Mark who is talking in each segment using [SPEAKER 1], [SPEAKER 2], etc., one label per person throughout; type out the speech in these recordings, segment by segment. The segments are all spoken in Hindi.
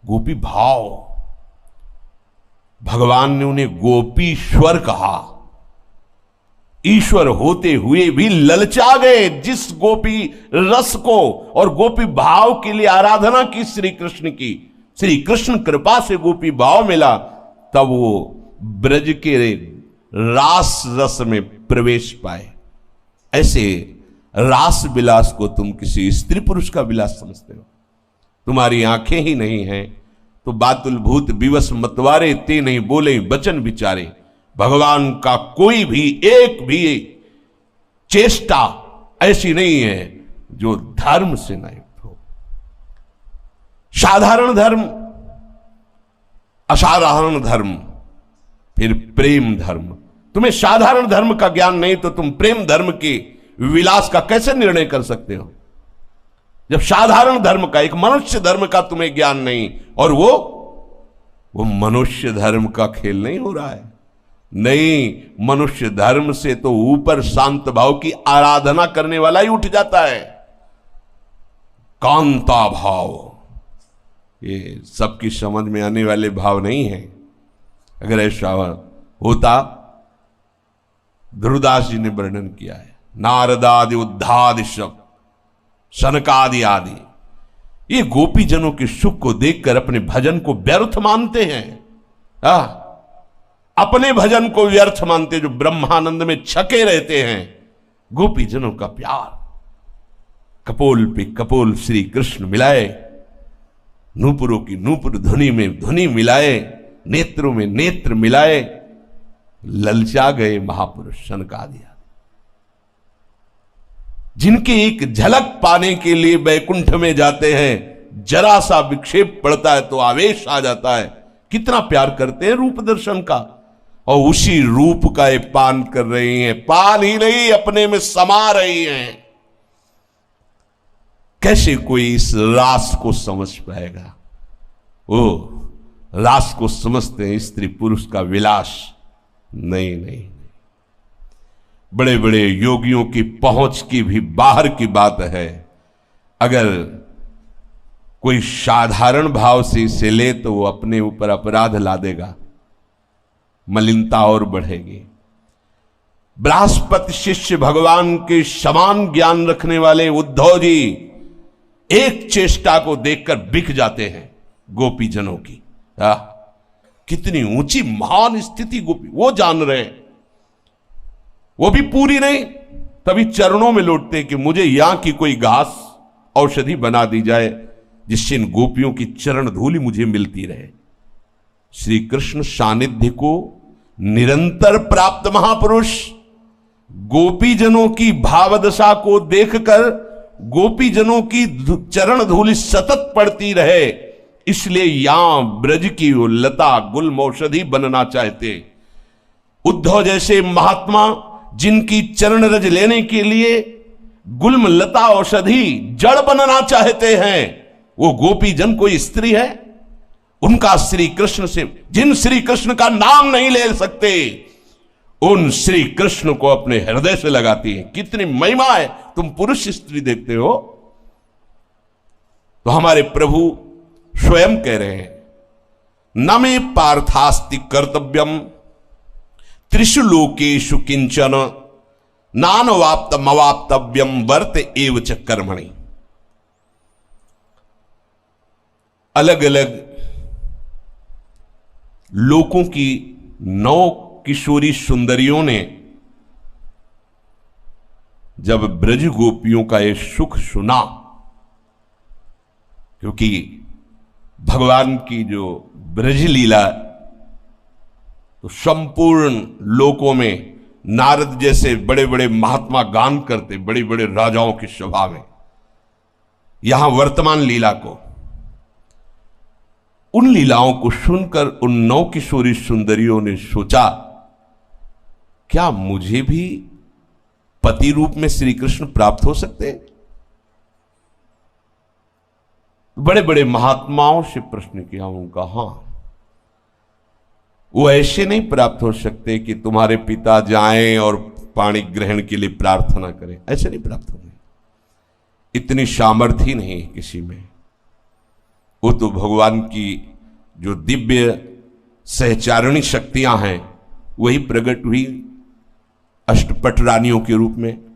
[SPEAKER 1] गोपी भाव। भगवान ने उन्हें गोपीश्वर कहा। ईश्वर होते हुए भी ललचा गए जिस गोपी रस को और गोपी भाव के लिए आराधना की श्री कृष्ण की, श्री कृष्ण कृपा से गोपी भाव मिला, तब वो ब्रज के रास रस में प्रवेश पाए। ऐसे रास विलास को तुम किसी स्त्री पुरुष का विलास समझते हो? तुम्हारी आंखें ही नहीं हैं तो बातुल भूत विवश मतवारे ते नहीं बोले बचन विचारे। भगवान का कोई भी एक भी चेष्टा ऐसी नहीं है जो धर्म से न युक्त हो। साधारण धर्म, असाधारण धर्म, फिर प्रेम धर्म। तुम्हें साधारण धर्म का ज्ञान नहीं तो तुम प्रेम धर्म के विलास का कैसे निर्णय कर सकते हो? जब साधारण धर्म का, एक मनुष्य धर्म का तुम्हें ज्ञान नहीं, और वो मनुष्य धर्म का खेल नहीं हो रहा है। नहीं, मनुष्य धर्म से तो ऊपर शांत भाव की आराधना करने वाला ही उठ जाता है। कांता भाव, ये सबकी समझ में आने वाले भाव नहीं है। अगर ऐसा होता, ध्रुवदास जी ने वर्णन किया है, नारदादि उद्धादि शब्द, सनकादि आदि, ये गोपी जनों के सुख को देखकर अपने भजन को व्यर्थ मानते हैं। अपने भजन को व्यर्थ मानते, जो ब्रह्मानंद में छके रहते हैं। गोपी जनों का प्यार, कपोल पे कपोल श्री कृष्ण मिलाए, नूपुरों की नूपुर धुनी में धुनी मिलाए, नेत्रों में नेत्र मिलाए, ललचा गए महापुरुष सनकादि। जिनके एक झलक पाने के लिए वैकुंठ में जाते हैं, जरा सा विक्षेप पड़ता है तो आवेश आ जाता है। कितना प्यार करते हैं रूप दर्शन का, और उसी रूप का ये पान कर रही हैं। पान ही नहीं, अपने में समा रही हैं। कैसे कोई इस रास को समझ पाएगा? ओ रास को समझते हैं स्त्री पुरुष का विलास। नहीं नहीं, बड़े बड़े योगियों की पहुंच की भी बाहर की बात है। अगर कोई साधारण भाव से इसे ले तो वो अपने ऊपर अपराध ला देगा, मलिनता और बढ़ेगी। बृहस्पति शिष्य भगवान के समान ज्ञान रखने वाले उद्धव जी एक चेष्टा को देखकर बिक जाते हैं गोपी जनों की। कितनी ऊंची महान स्थिति गोपी, वो जान रहे हैं, वो भी पूरी नहीं, तभी चरणों में लौटते कि मुझे यहां की कोई घास औषधि बना दी जाए जिससे इन गोपियों की चरण धूलि मुझे मिलती रहे। श्री कृष्ण सानिध्य को निरंतर प्राप्त महापुरुष गोपी जनों की भावदशा को देखकर गोपी जनों की चरण धूलि सतत पड़ती रहे, इसलिए यहां ब्रज की वो लता गुल्म औषधि बनना चाहते। उद्धव जैसे महात्मा जिनकी चरण रज लेने के लिए गुल्म लता औषधि जड़ बनना चाहते हैं, वो गोपी जन कोई स्त्री है? उनका श्री कृष्ण से, जिन श्री कृष्ण का नाम नहीं ले सकते, उन श्री कृष्ण को अपने हृदय से लगाती है। कितनी महिमा है। तुम पुरुष स्त्री देखते हो तो हमारे प्रभु स्वयं कह रहे हैं, न मे पार्थास्ति कर्तव्यम त्रिषु लोकेषु किंचन नानवाप्तमवाप्तव्यम वर्त एव च कर्मणि। अलग अलग लोकों की 9 किशोरी सुंदरियों ने जब ब्रज गोपियों का यह सुख सुना, क्योंकि भगवान की जो ब्रज लीला तो संपूर्ण लोकों में नारद जैसे बड़े बड़े महात्मा गान करते, बड़े बड़े राजाओं की सभा में, यहां वर्तमान लीला को, उन लीलाओं को सुनकर उन 9 किशोरी सुंदरियों ने सोचा, क्या मुझे भी पति रूप में श्री कृष्ण प्राप्त हो सकते? बड़े बड़े महात्माओं से प्रश्न किया, उनका हां, वो ऐसे नहीं प्राप्त हो सकते कि तुम्हारे पिता जाएं और पानी ग्रहण के लिए प्रार्थना करें, ऐसे नहीं प्राप्त होंगे। इतनी सामर्थ्य नहीं है किसी में। वो तो भगवान की जो दिव्य सहचारणी शक्तियां हैं वही प्रकट हुई अष्टपट रानियों के रूप में।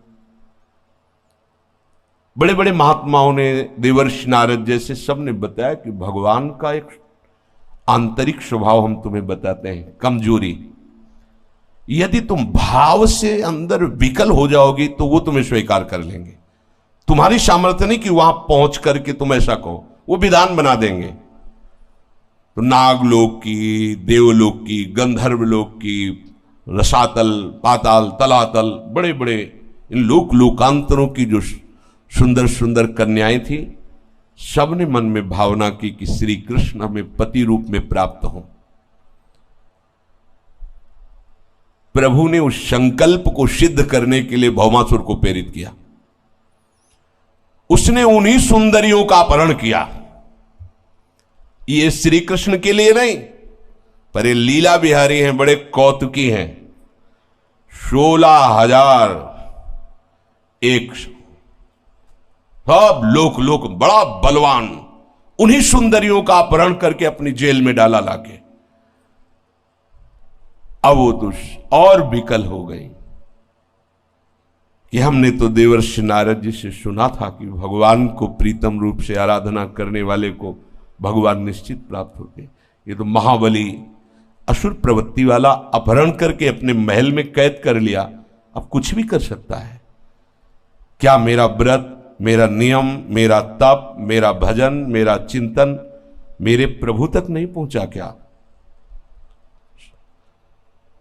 [SPEAKER 1] बड़े बड़े महात्माओं ने, देवर्षि नारद जैसे सब ने बताया कि भगवान का एक आंतरिक स्वभाव हम तुम्हें बताते हैं, कमजोरी। यदि तुम भाव से अंदर विकल हो जाओगी तो वो तुम्हें स्वीकार कर लेंगे। तुम्हारी सामर्थ्य नहीं कि वहां पहुंच करके तुम ऐसा कहो, वो विधान बना देंगे। तो नागलोक की, देवलोक की, गंधर्वलोक की, रसातल, पाताल, तलातल, बड़े बड़े इन लोकांतरों की जो सुंदर सुंदर कन्याएं थी, सबने मन में भावना की कि श्री कृष्ण हमें पति रूप में प्राप्त हो। प्रभु ने उस संकल्प को सिद्ध करने के लिए भौमासुर को प्रेरित किया। उसने उन्हीं सुंदरियों का अपहरण किया। ये श्री कृष्ण के लिए नहीं, पर ये लीला बिहारी हैं, बड़े कौतुकी हैं। 16,100 सब लोक बड़ा बलवान, उन्हीं सुंदरियों का अपहरण करके अपनी जेल में डाला लाके। अब वो तो और विकल हो गई कि हमने तो देवर्षि नारद जी से सुना था कि भगवान को प्रीतम रूप से आराधना करने वाले को भगवान निश्चित प्राप्त होते। ये तो महाबली असुर प्रवृत्ति वाला अपहरण करके अपने महल में कैद कर लिया, अब कुछ भी कर सकता है। क्या मेरा व्रत, मेरा नियम, मेरा तप, मेरा भजन, मेरा चिंतन मेरे प्रभु तक नहीं पहुंचा क्या?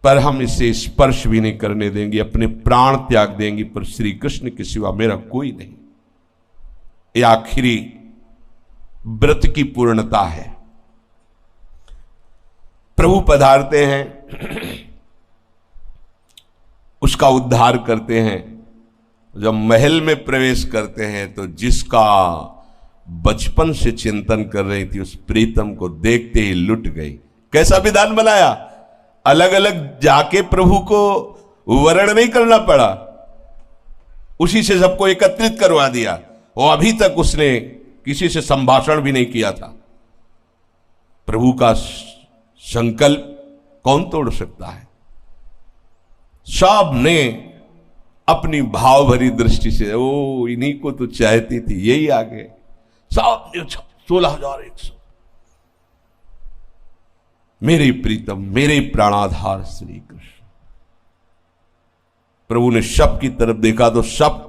[SPEAKER 1] पर हम इसे स्पर्श भी नहीं करने देंगे, अपने प्राण त्याग देंगे, पर श्री कृष्ण के सिवा मेरा कोई नहीं। ये आखिरी व्रत की पूर्णता है। प्रभु पधारते हैं, उसका उद्धार करते हैं। जब महल में प्रवेश करते हैं तो जिसका बचपन से चिंतन कर रही थी उस प्रीतम को देखते ही लुट गई। कैसा विधान बनाया, अलग अलग जाके प्रभु को वर्ण नहीं करना पड़ा, उसी से सबको एकत्रित करवा दिया। और अभी तक उसने किसी से संभाषण भी नहीं किया था। प्रभु का संकल्प कौन तोड़ सकता है? सब ने अपनी भाव भरी दृष्टि से, ओ इन्हीं को तो चाहती थी, यही आ गए। सब 16,100 मेरे प्रीतम, मेरे प्राणाधार श्री कृष्ण। प्रभु ने सब की तरफ देखा तो सब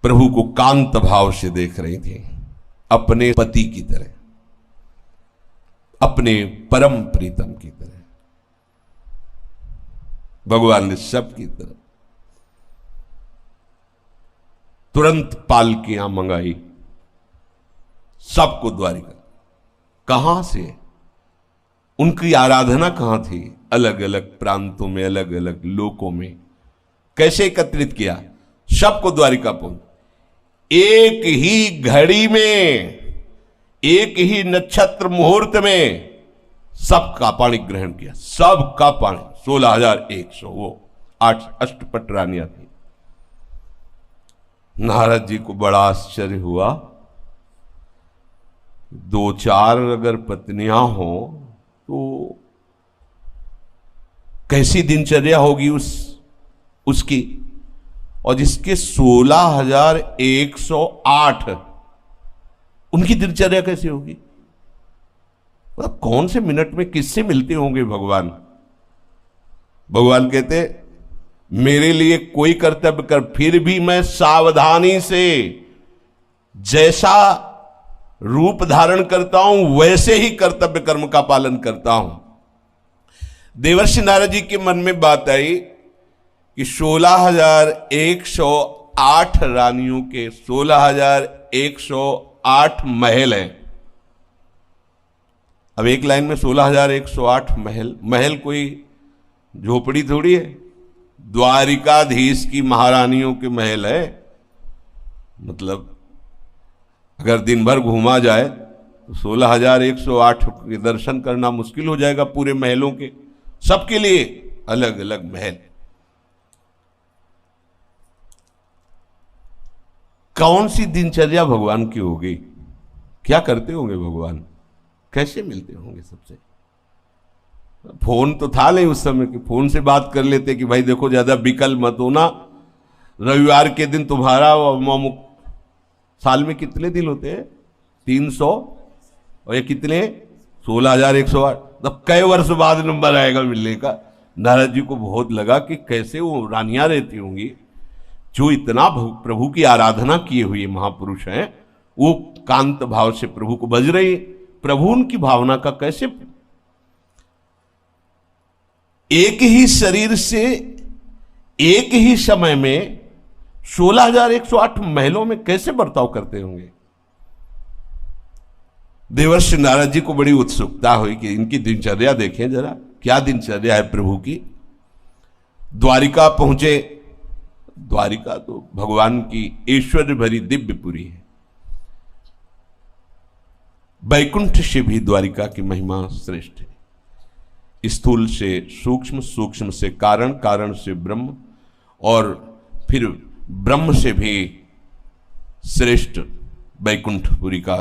[SPEAKER 1] प्रभु को कांत भाव से देख रही थी, अपने पति की तरह, अपने परम प्रीतम की तरह। भगवान ने सब की तरफ तुरंत पालकियां मंगाई, सबको द्वारिका। कहां से? उनकी आराधना कहां थी? अलग अलग प्रांतों में, अलग अलग लोकों में। कैसे एकत्रित किया? सबको द्वारिका पहुंच, एक ही घड़ी में, एक ही नक्षत्र मुहूर्त में सबका पाणी ग्रहण किया। सबका पाणी 16,100, वो 8 अष्टपट रानियां थी। नारद जी को बड़ा आश्चर्य हुआ। 2-4 अगर पत्नियां हो तो कैसी दिनचर्या होगी उसकी। और जिसके 16,108, उनकी दिनचर्या कैसी होगी? मतलब कौन से मिनट में किससे मिलते होंगे भगवान? भगवान कहते मेरे लिए कोई कर्तव्य कर, फिर भी मैं सावधानी से जैसा रूप धारण करता हूं वैसे ही कर्तव्य कर्म का पालन करता हूं। देवर्षि नारद जी के मन में बात आई कि 16,108 रानियों के 16,108 महल हैं। अब एक लाइन में 16,108 महल। महल कोई झोपड़ी थोड़ी है, द्वारिकाधीश की महारानियों के महल है। मतलब अगर दिन भर घूमा जाए तो 16,108 के दर्शन करना मुश्किल हो जाएगा पूरे महलों के। सबके लिए अलग अलग महल। कौन सी दिनचर्या भगवान की होगी? क्या करते होंगे भगवान, कैसे मिलते होंगे सबसे। फोन तो था नहीं उस समय कि फोन से बात कर लेते कि भाई देखो ज्यादा बिकल मत होना, रविवार के दिन तुम्हारा साल में कितने दिन होते हैं, 300 और ये कितने 16,108, तब कई वर्ष बाद नंबर आएगा मिलने का। नारद जी को बहुत लगा कि कैसे वो रानियां रहती होंगी जो इतना प्रभु की आराधना किए हुए महापुरुष हैं, वो कांत भाव से प्रभु को बज रही, प्रभु उनकी भावना का कैसे। एक ही शरीर से एक ही समय में 16,108 महलों में कैसे बर्ताव करते होंगे। देवर्षि नारद जी को बड़ी उत्सुकता हुई कि इनकी दिनचर्या देखें जरा, क्या दिनचर्या है प्रभु की। द्वारिका पहुंचे। द्वारिका तो भगवान की ऐश्वर्य भरी दिव्यपुरी है। वैकुंठ से भी द्वारिका की महिमा श्रेष्ठ है। स्थूल से सूक्ष्म, सूक्ष्म से कारण, कारण से ब्रह्म, और फिर ब्रह्म से भी श्रेष्ठ वैकुंठपुरी का,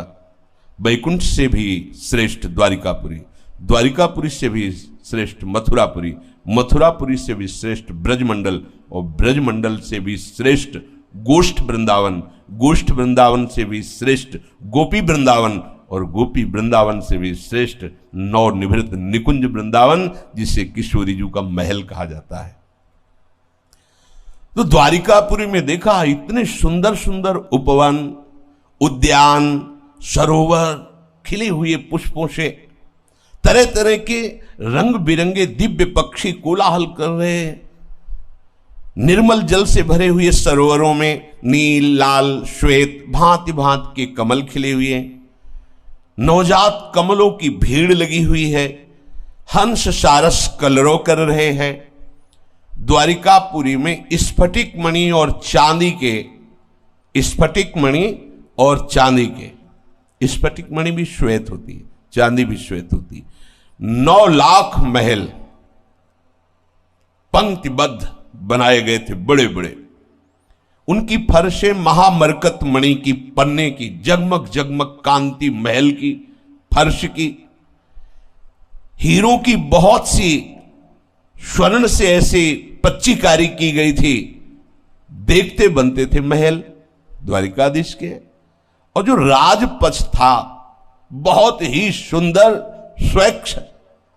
[SPEAKER 1] वैकुंठ से भी श्रेष्ठ द्वारिकापुरी, द्वारिकापुरी से भी श्रेष्ठ मथुरापुरी, मथुरापुरी से भी श्रेष्ठ ब्रजमंडल, और ब्रजमंडल से भी श्रेष्ठ गोष्ठ वृंदावन, गोष्ठ वृंदावन से भी श्रेष्ठ गोपी वृंदावन, और गोपी वृंदावन से भी श्रेष्ठ नवनिभृत निकुंज वृंदावन, जिसे किशोरी जी का महल कहा जाता है। तो द्वारिकापुरी में देखा इतने सुंदर सुंदर उपवन, उद्यान, सरोवर खिले हुए पुष्पों से, तरह तरह के रंग बिरंगे दिव्य पक्षी कोलाहल कर रहे हैं। निर्मल जल से भरे हुए सरोवरों में नील, लाल, श्वेत भांति भांति के कमल खिले हुए हैं। नवजात कमलों की भीड़ लगी हुई है। हंस सारस कलरव कर रहे हैं। द्वारिकापुरी में स्फटिक मणि और चांदी के, स्फटिक मणि और चांदी के, स्फटिक मणि भी श्वेत होती है, चांदी भी श्वेत होती है। 9 लाख महल पंक्तिबद्ध बनाए गए थे, बड़े बड़े। उनकी फर्शें महामरकत मणि की, पन्ने की, जगमग जगमग कांति महल की फर्श की, हीरों की बहुत सी स्वर्ण से ऐसी पच्चीकारी की गई थी, देखते बनते थे महल द्वारिकाधीश के। और जो राजपथ था बहुत ही सुंदर, स्वच्छ,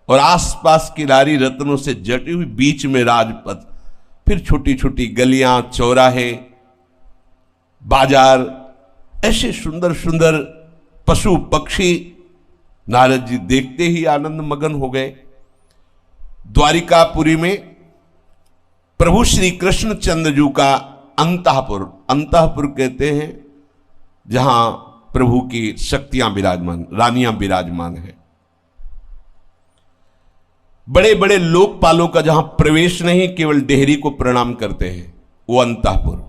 [SPEAKER 1] और आसपास की नारी रत्नों से जटी हुई, बीच में राजपथ, फिर छोटी छोटी गलियां, चौराहे, बाजार, ऐसे सुंदर सुंदर पशु पक्षी। नारद जी देखते ही आनंद मगन हो गए। द्वारिकापुरी में प्रभु श्री कृष्णचंद्र जी का अंतःपुर, अंतःपुर कहते हैं जहां प्रभु की शक्तियां विराजमान, रानियां विराजमान है। बड़े बड़े लोकपालों का जहां प्रवेश नहीं, केवल डेहरी को प्रणाम करते हैं, वो अंतःपुर।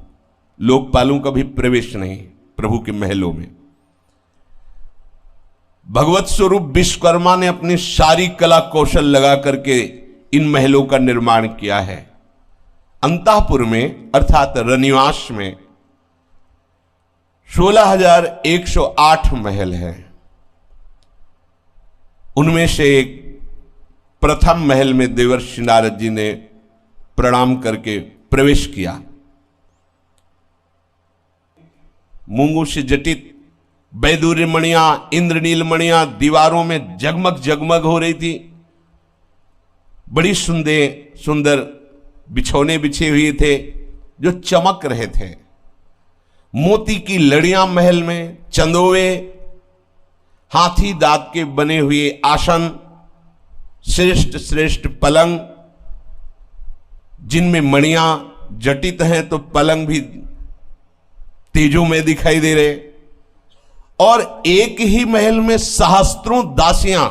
[SPEAKER 1] लोकपालों का भी प्रवेश नहीं प्रभु के महलों में। भगवत स्वरूप विश्वकर्मा ने अपनी सारी कला कौशल लगा करके इन महलों का निर्माण किया है। अंतःपुर में अर्थात रनिवास में 16,108 महल हैं। उनमें से एक प्रथम महल में देवर्षि नारद जी ने प्रणाम करके प्रवेश किया। मूंगों से जटित वैदूर्य मणियां, इंद्रनील मणियां दीवारों में जगमग जगमग हो रही थी। बड़ी सुंदर बिछौने बिछे हुए थे जो चमक रहे थे। मोती की लड़ियां महल में, चंदोवे, हाथी दांत के बने हुए आसन, श्रेष्ठ श्रेष्ठ पलंग जिनमें मणियां जटित हैं तो पलंग भी तेजों में दिखाई दे रहे। और एक ही महल में सहस्त्रों दासियां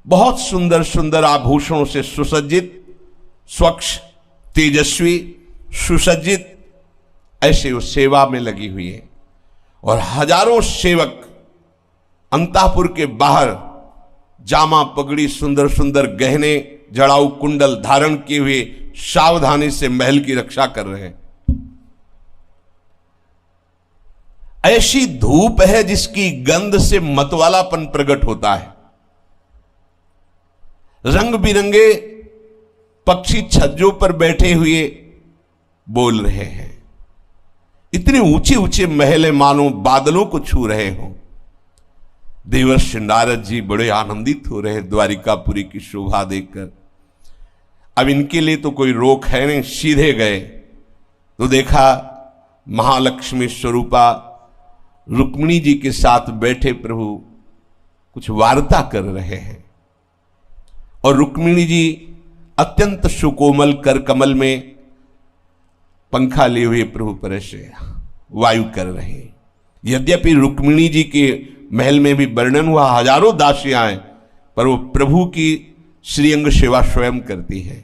[SPEAKER 1] बहुत सुंदर सुंदर आभूषणों से सुसज्जित, स्वच्छ, तेजस्वी, सुसज्जित, ऐसे वो सेवा में लगी हुई है। और हजारों सेवक अंतःपुर के बाहर जामा पगड़ी, सुंदर सुंदर गहने, जड़ाऊ कुंडल धारण किए हुए सावधानी से महल की रक्षा कर रहे हैं। ऐसी धूप है जिसकी गंध से मतवालापन प्रकट होता है। रंग बिरंगे पक्षी छज्जों पर बैठे हुए बोल रहे हैं। इतने ऊंचे ऊंचे महल मानो बादलों को छू रहे हो। देवर्षि नारद जी बड़े आनंदित हो रहे द्वारिकापुरी की शोभा देखकर। अब इनके लिए तो कोई रोक है नहीं, सीधे गए तो देखा महालक्ष्मी स्वरूपा रुक्मिणी जी के साथ बैठे प्रभु कुछ वार्ता कर रहे हैं और रुक्मिणी जी अत्यंत सुकोमल कर कमल में पंखा लिए हुए प्रभु पर से वायु कर रहे हैं। यद्यपि रुक्मिणी जी के महल में भी वर्णन हुआ हजारों दासियां हैं, पर वो प्रभु की श्रीअंग सेवा स्वयं करती है।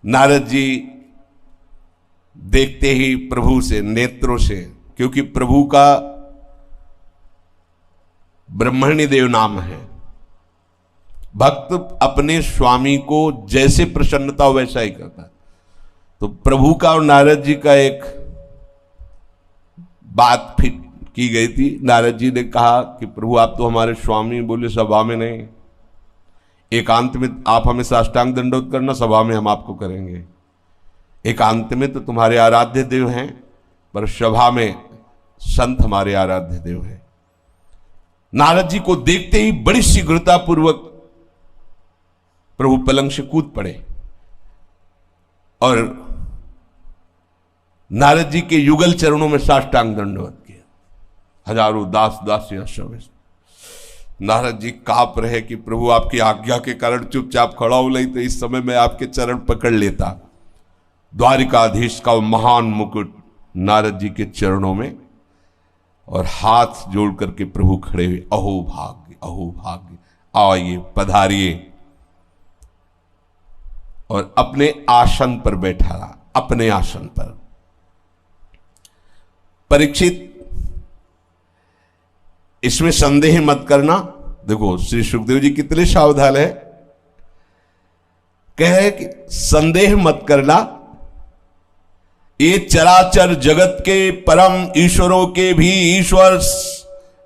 [SPEAKER 1] नारद जी देखते ही प्रभु से नेत्रों से, क्योंकि प्रभु का ब्रह्मण्य देव नाम है, भक्त अपने स्वामी को जैसे प्रसन्नता हो वैसा ही करता है। तो प्रभु का और नारद जी का एक बात फिट की गई थी। नारद जी ने कहा कि प्रभु आप तो हमारे स्वामी, बोले सभा में नहीं, एकांत में आप हमें साष्टांग दंडोत करना, सभा में हम आपको करेंगे। एकांत में तो तुम्हारे आराध्य देव हैं, पर सभा में संत हमारे आराध्य देव हैं। नारद जी को देखते ही बड़ी शीघ्रता पूर्वक प्रभु पलंग से कूद पड़े और नारद जी के युगल चरणों में साष्टांग दंडवत किया। हजारों दास दासियां सब नारद जी कांप रहे कि प्रभु आपकी आज्ञा के कारण चुपचाप खड़ा हो, नहीं तो इस समय मैं आपके चरण पकड़ लेता। द्वारिकाधीश का महान मुकुट नारद जी के चरणों में और हाथ जोड़ करके प्रभु खड़े हुए, अहो भाग्य अहो भाग्य, आइए पधारिए। और अपने आसन पर बैठा रहा, अपने आसन पर। परीक्षित, इसमें संदेह मत करना। देखो श्री सुखदेव जी कितने सावधान है, कहे कि संदेह मत करना, ये चराचर जगत के परम ईश्वरों के भी ईश्वर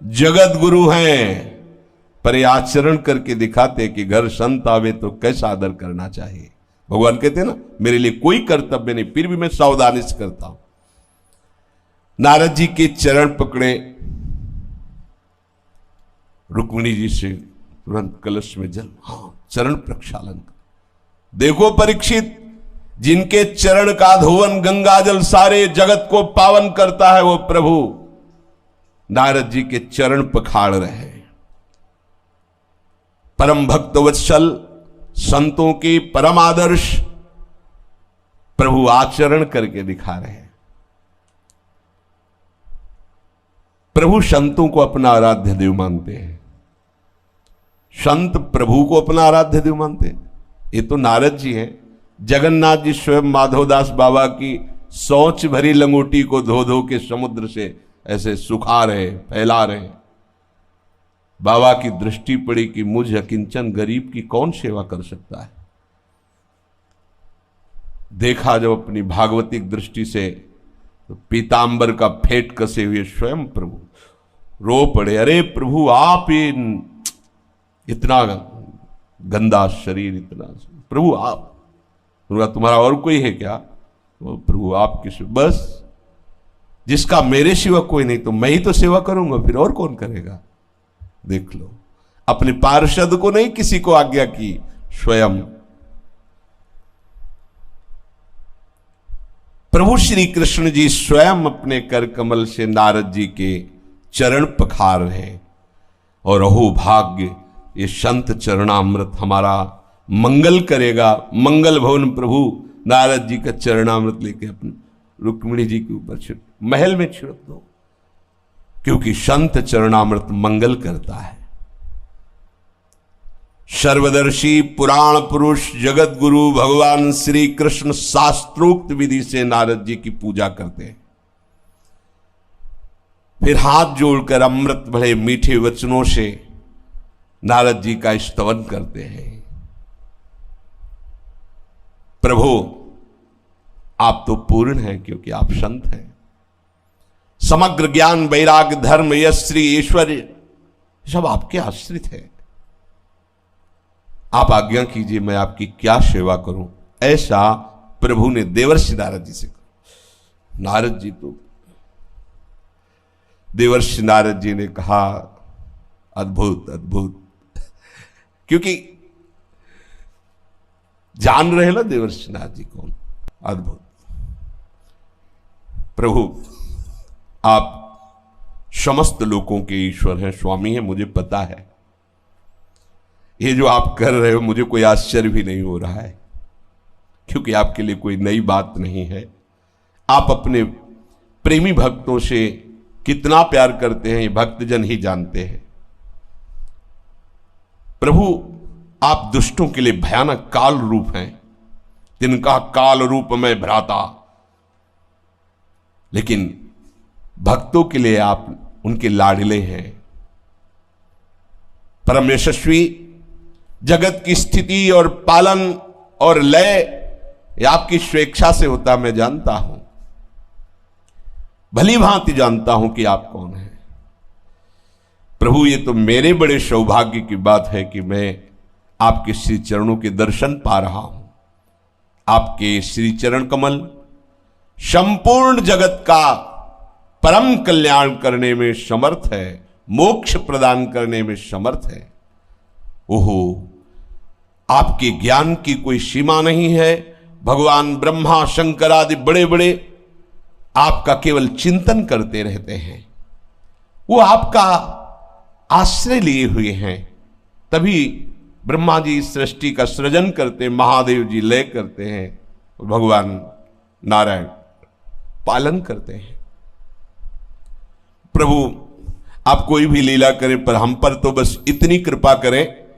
[SPEAKER 1] जगत गुरु हैं, पर ये आचरण करके दिखाते कि घर संत आवे तो कैसा आदर करना चाहिए। भगवान कहते हैं ना, मेरे लिए कोई कर्तव्य नहीं, फिर भी मैं सावधानी से करता हूं। नारद जी के चरण पकड़े, रुक्मिणी जी से तुरंत कलश में जल, हाँ चरण प्रक्षालन। देखो परीक्षित, जिनके चरण का धोवन गंगा जल सारे जगत को पावन करता है, वो प्रभु नारद जी के चरण पखाड़ रहे हैं। परम भक्त वत्सल, संतों के परम आदर्श प्रभु आचरण करके दिखा रहे हैं। प्रभु संतों को अपना आराध्य देव मानते हैं, संत प्रभु को अपना आराध्य देव मानते हैं। ये तो नारद जी हैं। जगन्नाथ जी स्वयं माधवदास बाबा की सोच भरी लंगोटी को धो धो के समुद्र से ऐसे सुखा रहे, फैला रहे। बाबा की दृष्टि पड़ी कि मुझ अकिंचन गरीब की कौन सेवा कर सकता है। देखा जब अपनी भागवतिक दृष्टि से, तो पीतांबर का फेट कसे हुए स्वयं प्रभु रो पड़े, अरे प्रभु आप ये इतना गंदा शरीर, इतना प्रभु आप, तुम्हारा और कोई है क्या? वो प्रभु आपकी बस, जिसका मेरे सिवा कोई नहीं, तो मैं ही तो सेवा करूंगा, फिर और कौन करेगा? देख लो, अपने पार्षद को नहीं किसी को आज्ञा की, स्वयं प्रभु श्री कृष्ण जी स्वयं अपने कर कमल से नारद जी के चरण पखार रहे। और अहो भाग्य, ये संत चरणामृत हमारा मंगल करेगा। मंगल भवन प्रभु नारद जी का चरणामृत लेके अपने रुक्मिणी जी के ऊपर छिड़क, महल में छिड़क दो, क्योंकि संत चरणामृत मंगल करता है। सर्वदर्शी पुराण पुरुष जगत गुरु भगवान श्री कृष्ण शास्त्रोक्त विधि से नारद जी की पूजा करते हैं। फिर हाथ जोड़कर अमृत भरे मीठे वचनों से नारद जी का स्तवन करते हैं। प्रभु आप तो पूर्ण हैं, क्योंकि आप संत हैं। समग्र ज्ञान वैराग्य धर्म यश श्री ऐश्वर्य सब आपके आश्रित है। आप आज्ञा कीजिए मैं आपकी क्या सेवा करूं। ऐसा प्रभु ने देवर्षि नारद जी से कहा। नारद जी तो देवर्षि नारद जी ने कहा अद्भुत अद्भुत, क्योंकि जान रहे ना देवर्षि नारद जी कौन। अद्भुत प्रभु, आप समस्त लोगों के ईश्वर हैं, स्वामी हैं, मुझे पता है। ये जो आप कर रहे हो मुझे कोई आश्चर्य भी नहीं हो रहा है, क्योंकि आपके लिए कोई नई बात नहीं है। आप अपने प्रेमी भक्तों से कितना प्यार करते हैं ये भक्तजन ही जानते हैं। प्रभु, आप दुष्टों के लिए भयानक काल रूप हैं, तिनका काल रूप में भ्राता, लेकिन भक्तों के लिए आप उनके लाडले हैं। परम यशस्वी, जगत की स्थिति और पालन और लय ये आपकी स्वेच्छा से होता मैं जानता हूं, भली भांति जानता हूं कि आप कौन हैं। प्रभु, ये तो मेरे बड़े सौभाग्य की बात है कि मैं आपके श्री चरणों के दर्शन पा रहा हूं। आपके श्री चरण कमल संपूर्ण जगत का परम कल्याण करने में समर्थ है, मोक्ष प्रदान करने में समर्थ है। ओहो, आपके ज्ञान की कोई सीमा नहीं है। भगवान ब्रह्मा शंकर आदि बड़े बड़े आपका केवल चिंतन करते रहते हैं, वो आपका आश्रय लिए हुए हैं, तभी ब्रह्मा जी सृष्टि का सृजन करते हैं, महादेव जी लय करते हैं, भगवान नारायण पालन करते हैं। प्रभु, आप कोई भी लीला करें पर हम पर तो बस इतनी कृपा करें